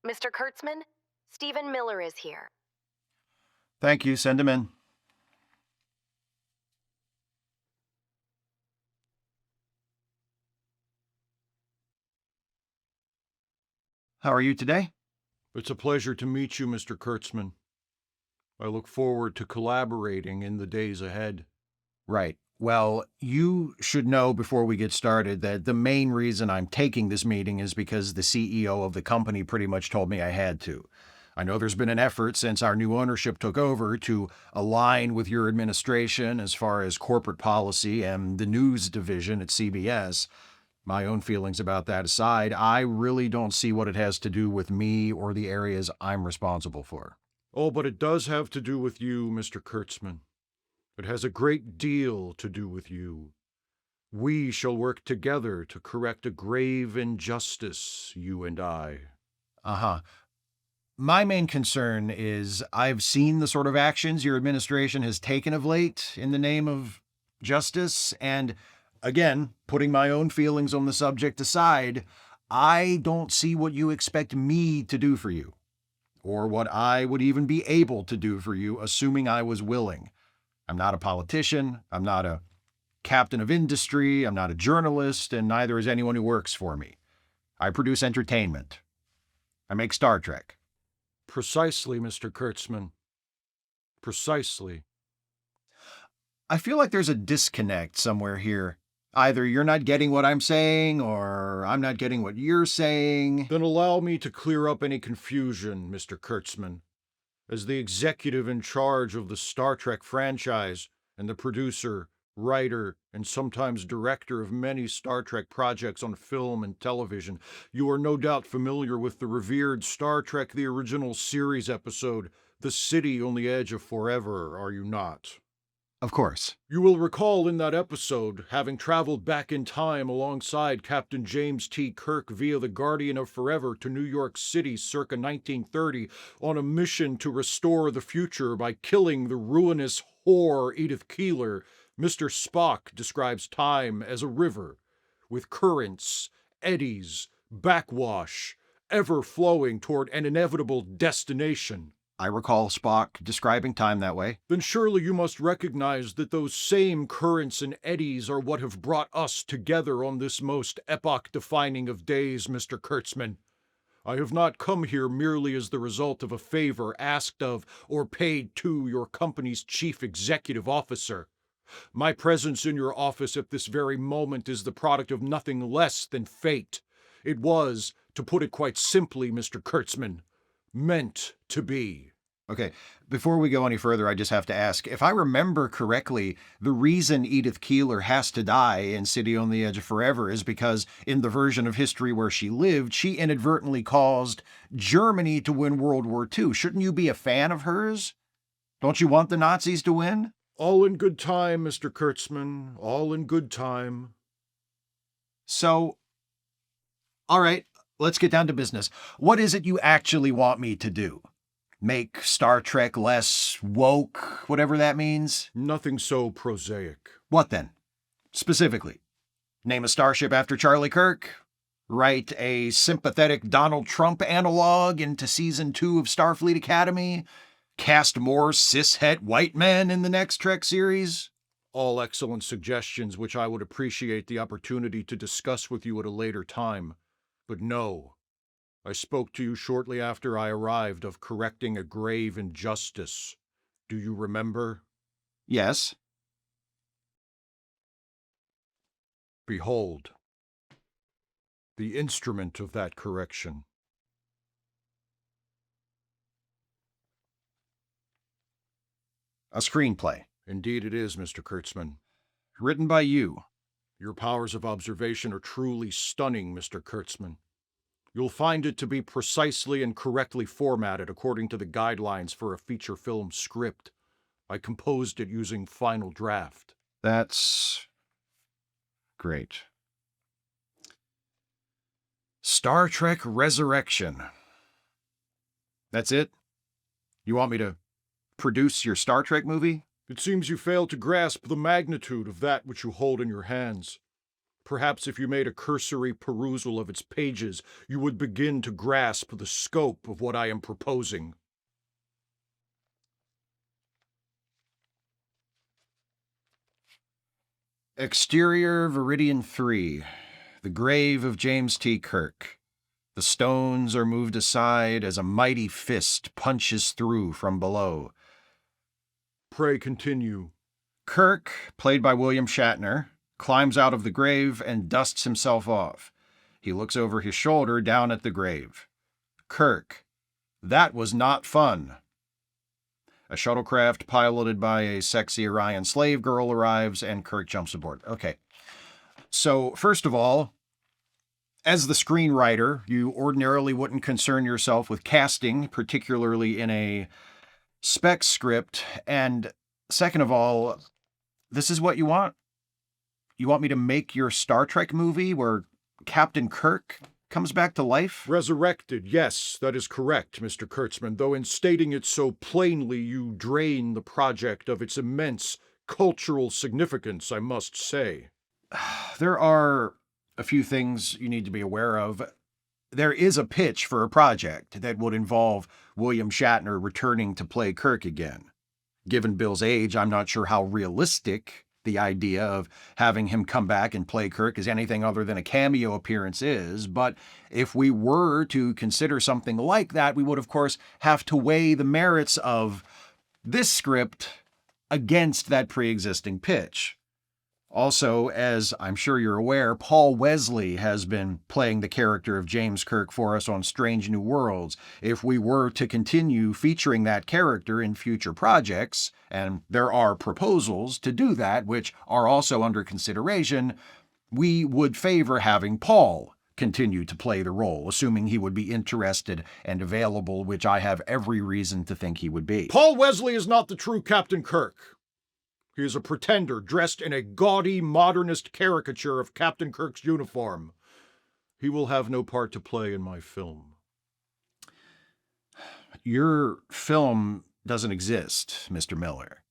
Mr. Kurtzman, Stephen Miller is here. Thank you. Send him in. How are you today? It's a pleasure to meet you, Mr. Kurtzman. I look forward to collaborating in the days ahead. Right. Well, you should know before we get started that the main reason I'm taking this meeting is because the CEO of the company pretty much told me I had to. I know there's been an effort since our new ownership took over to align with your administration as far as corporate policy and the news division at CBS. My own feelings about that aside, I really don't see what it has to do with me or the areas I'm responsible for. Oh, but it does have to do with you, Mr. Kurtzman. It has a great deal to do with you. We shall work together to correct a grave injustice, you and I. Uh-huh. My main concern is I've seen the sort of actions your administration has taken of late in the name of justice, and again, putting my own feelings on the subject aside, I don't see what you expect me to do for you, or what I would even be able to do for you, assuming I was willing. I'm not a politician, I'm not a captain of industry, I'm not a journalist, and neither is anyone who works for me. I produce entertainment. I make Star Trek. Precisely, Mr. Kurtzman. Precisely. I feel like there's a disconnect somewhere here. Either you're not getting what I'm saying, or I'm not getting what you're saying. Then allow me to clear up any confusion, Mr. Kurtzman. As the executive in charge of the Star Trek franchise and the producer, writer, and sometimes director of many Star Trek projects on film and television, you are no doubt familiar with the revered Star Trek The Original Series episode, The City on the Edge of Forever, are you not? Of course. You will recall in that episode having traveled back in time alongside Captain James T. Kirk via the Guardian of Forever to New York City circa 1930 on a mission to restore the future by killing the ruinous whore Edith Keeler. Mr. Spock describes time as a river, with currents, eddies, backwash, ever flowing toward an inevitable destination. I recall Spock describing time that way. Then surely you must recognize that those same currents and eddies are what have brought us together on this most epoch-defining of days, Mr. Kurtzman. I have not come here merely as the result of a favor asked of or paid to your company's chief executive officer. My presence in your office at this very moment is the product of nothing less than fate. It was, to put it quite simply, Mr. Kurtzman, meant to be. Okay, before we go any further, I just have to ask, if I remember correctly, the reason Edith Keeler has to die in City on the Edge of Forever is because in the version of history where she lived, she inadvertently caused Germany to win World War II. Shouldn't you be a fan of hers? Don't you want the Nazis to win? All in good time, Mr. Kurtzman. All in good time. So, all right, let's get down to business. What is it you actually want me to do? Make Star Trek less woke, whatever that means? Nothing so prosaic. What then? Specifically? Name a starship after Charlie Kirk? Write a sympathetic Donald Trump analog into Season 2 of Starfleet Academy? Cast more cishet white men in the next Trek series? All excellent suggestions which I would appreciate the opportunity to discuss with you at a later time. But no. I spoke to you shortly after I arrived of correcting a grave injustice. Do you remember? Yes. Behold, the instrument of that correction. A screenplay. Indeed it is, Mr. Kurtzman. Written by you. Your powers of observation are truly stunning, Mr. Kurtzman. You'll find it to be precisely and correctly formatted according to the guidelines for a feature film script. I composed it using Final Draft. That's great. Star Trek Resurrection. That's it? You want me to produce your Star Trek movie? It seems you fail to grasp the magnitude of that which you hold in your hands. Perhaps if you made a cursory perusal of its pages, you would begin to grasp the scope of what I am proposing. Exterior Viridian 3. The grave of James T. Kirk. The stones are moved aside as a mighty fist punches through from below. Pray continue. Kirk, played by William Shatner, climbs out of the grave and dusts himself off. He looks over his shoulder down at the grave. Kirk, that was not fun. A shuttlecraft piloted by a sexy Orion slave girl arrives and Kirk jumps aboard. Okay. So, first of all, as the screenwriter, you ordinarily wouldn't concern yourself with casting, particularly in a spec script. And second of all, this is what you want? You want me to make your Star Trek movie where Captain Kirk comes back to life? Resurrected, yes, that is correct, Mr. Kurtzman, though in stating it so plainly you drain the project of its immense cultural significance, I must say. There are a few things you need to be aware of. There is a pitch for a project that would involve William Shatner returning to play Kirk again. Given Bill's age, I'm not sure how realistic the idea of having him come back and play Kirk as anything other than a cameo appearance is, but if we were to consider something like that, we would, of course, have to weigh the merits of this script against that pre-existing pitch. Also, as I'm sure you're aware, Paul Wesley has been playing the character of James Kirk for us on Strange New Worlds. If we were to continue featuring that character in future projects, and there are proposals to do that, which are also under consideration, we would favor having Paul continue to play the role, assuming he would be interested and available, which I have every reason to think he would be. Paul Wesley is not the true Captain Kirk. He is a pretender dressed in a gaudy, modernist caricature of Captain Kirk's uniform. He will have no part to play in my film. Your film doesn't exist, Mr. Miller.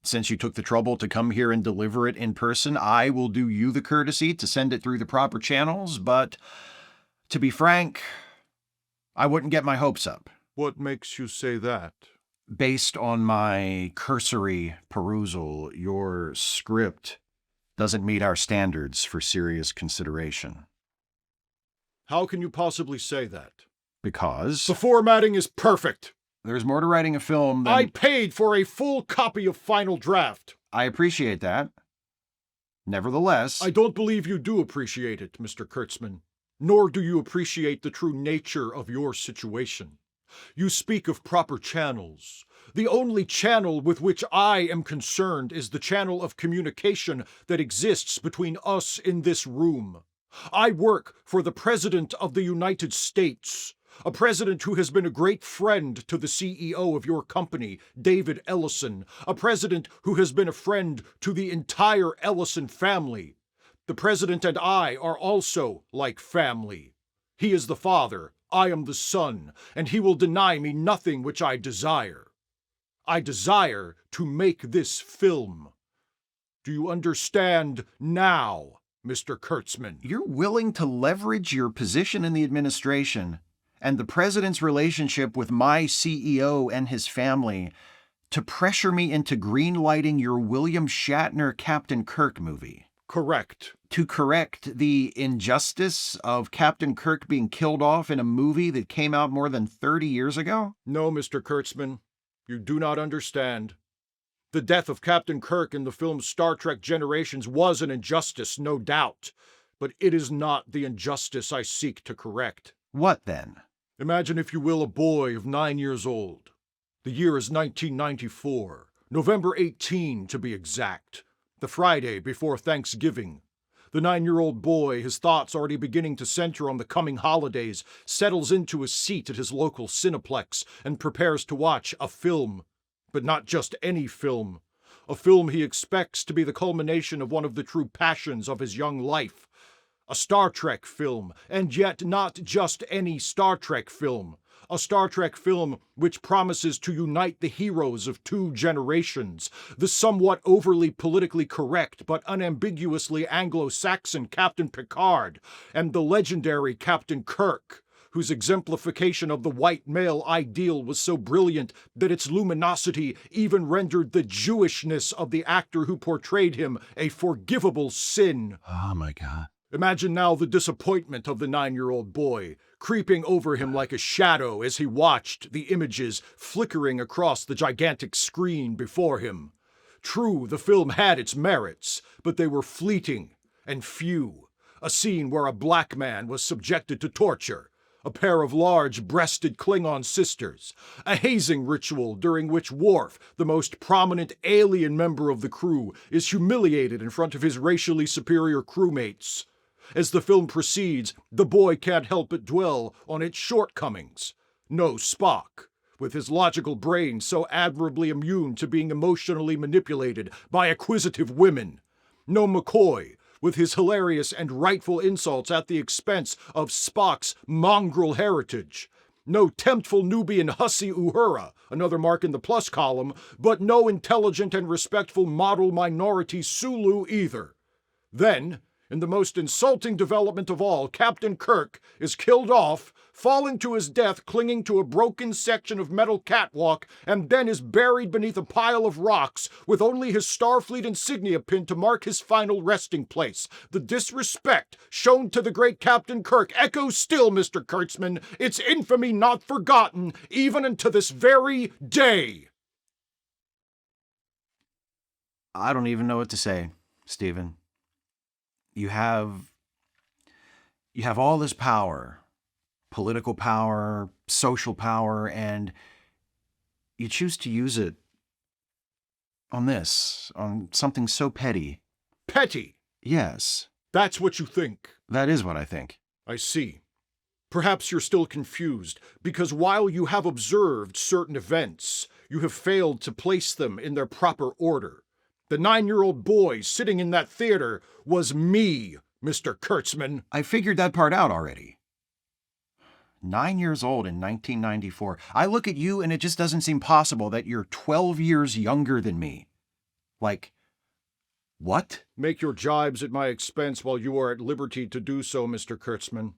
Since you took the trouble to come here and deliver it in person, I will do you the courtesy to send it through the proper channels, but to be frank, I wouldn't get my hopes up. What makes you say that? Based on my cursory perusal, your script doesn't meet our standards for serious consideration. How can you possibly say that? Because The formatting is perfect. there's more to writing a film than... I paid for a full copy of Final Draft. I appreciate that. Nevertheless... I don't believe you do appreciate it, Mr. Kurtzman. Nor do you appreciate the true nature of your situation. You speak of proper channels. The only channel with which I am concerned is the channel of communication that exists between us in this room. I work for the President of the United States, a president who has been a great friend to the CEO of your company, David Ellison, a president who has been a friend to the entire Ellison family. The president and I are also like family. He is the father, I am the son, and he will deny me nothing which I desire. I desire to make this film. Do you understand now, Mr. Kurtzman? You're willing to leverage your position in the administration and the president's relationship with my CEO and his family to pressure me into greenlighting your William Shatner Captain Kirk movie. Correct. To correct the injustice of Captain Kirk being killed off in a movie that came out more than 30 years ago? No, Mr. Kurtzman, you do not understand. The death of Captain Kirk in the film Star Trek Generations was an injustice, no doubt, but it is not the injustice I seek to correct. What then? Imagine, if you will, a boy of 9 years old. The year is 1994, November 18 to be exact, the Friday before Thanksgiving. The 9-year-old boy, his thoughts already beginning to center on the coming holidays, settles into a seat at his local Cineplex and prepares to watch a film. But not just any film. A film he expects to be the culmination of one of the true passions of his young life. A Star Trek film, and yet not just any Star Trek film. A Star Trek film which promises to unite the heroes of two generations, the somewhat overly politically correct but unambiguously Anglo-Saxon Captain Picard and the legendary Captain Kirk, whose exemplification of the white male ideal was so brilliant that its luminosity even rendered the Jewishness of the actor who portrayed him a forgivable sin. Oh my God. Imagine now the disappointment of the 9-year-old boy, creeping over him like a shadow as he watched the images flickering across the gigantic screen before him. True, the film had its merits, but they were fleeting and few. A scene where a black man was subjected to torture, a pair of large-breasted Klingon sisters, a hazing ritual during which Worf, the most prominent alien member of the crew, is humiliated in front of his racially superior crewmates. As the film proceeds, the boy can't help but dwell on its shortcomings. No Spock, with his logical brain so admirably immune to being emotionally manipulated by acquisitive women. No McCoy, with his hilarious and rightful insults at the expense of Spock's mongrel heritage. No temptful Nubian hussy Uhura, another mark in the plus column, but no intelligent and respectful model minority Sulu either. Then, in the most insulting development of all, Captain Kirk is killed off, falling to his death clinging to a broken section of metal catwalk, and then is buried beneath a pile of rocks with only his Starfleet insignia pin to mark his final resting place. The disrespect shown to the great Captain Kirk echoes still, Mr. Kurtzman, its infamy not forgotten, even unto this very day. I don't even know what to say, Stephen. You have all this power, political power, social power, and you choose to use it on something so petty. Petty? Yes. That's what you think. That is what I think. I see. Perhaps you're still confused, because while you have observed certain events, you have failed to place them in their proper order. The 9-year-old boy sitting in that theater was me, Mr. Kurtzman. I figured that part out already. 9 years old in 1994. I look at you and it just doesn't seem possible that you're 12 years younger than me. Like, what? Make your jibes at my expense while you are at liberty to do so, Mr. Kurtzman.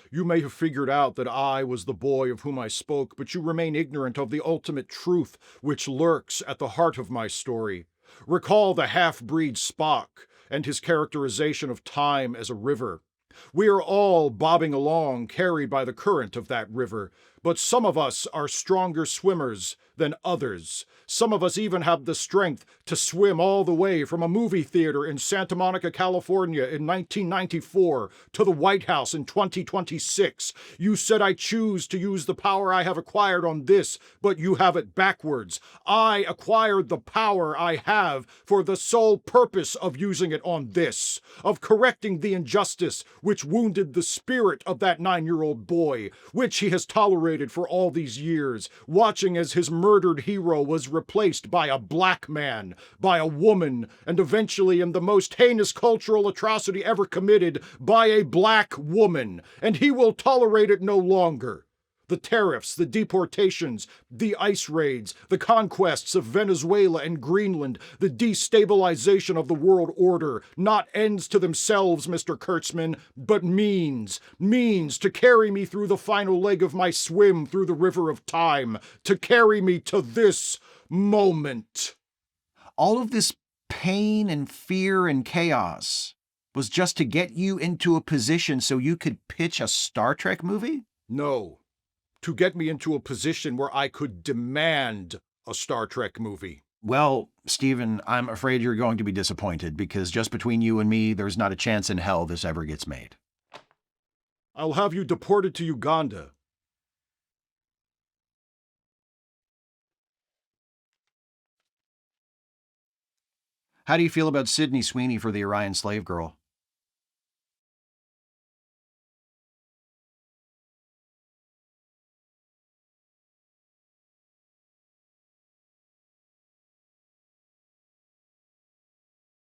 You may have figured out that I was the boy of whom I spoke, but you remain ignorant of the ultimate truth which lurks at the heart of my story. Recall the half-breed Spock and his characterization of time as a river. We are all bobbing along, carried by the current of that river, but some of us are stronger swimmers than others. Some of us even have the strength to swim all the way from a movie theater in Santa Monica, California in 1994 to the White House in 2026. You said I choose to use the power I have acquired on this, but you have it backwards. I acquired the power I have for the sole purpose of using it on this, of correcting the injustice which wounded the spirit of that 9-year-old boy, which he has tolerated for all these years, watching as his murdered hero was replaced by a black man, by a woman, and eventually, in the most heinous cultural atrocity ever committed, by a black woman, and he will tolerate it no longer. The tariffs, the deportations, the ice raids, the conquests of Venezuela and Greenland, the destabilization of the world order, not ends to themselves, Mr. Kurtzman, but means to carry me through the final leg of my swim through the river of time, to carry me to this moment. All of this pain and fear and chaos was just to get you into a position so you could pitch a Star Trek movie? No. To get me into a position where I could demand a Star Trek movie. Well, Stephen, I'm afraid you're going to be disappointed because just between you and me, there's not a chance in hell this ever gets made. I'll have you deported to Uganda. How do you feel about Sydney Sweeney for the Orion Slave Girl?